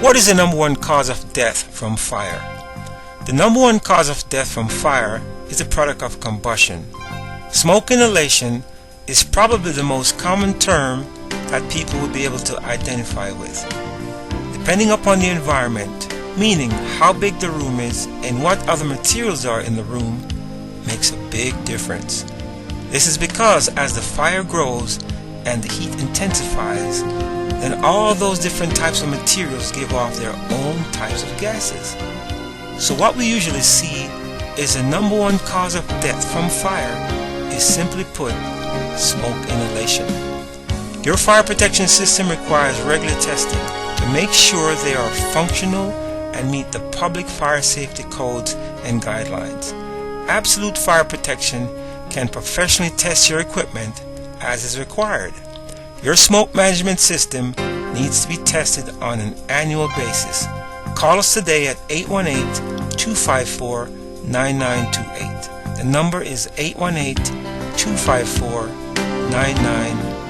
What is the number one cause of death from fire? The number one cause of death from fire is a product of combustion. Smoke inhalation is probably the most common term that people would be able to identify with. Depending upon the environment, meaning how big the room is and what other materials are in the room, makes a big difference. This is because as the fire grows and the heat intensifies, then all those different types of materials give off their own types of gases. So what we usually see is the number one cause of death from fire is simply put, smoke inhalation. Your fire protection system requires regular testing to make sure they are functional and meet the public fire safety codes and guidelines. Absolute Fire Protection can professionally test your equipment as is required. Your smoke management system needs to be tested on an annual basis. Call us today at 818-254-9928. The number is 818-254-9928.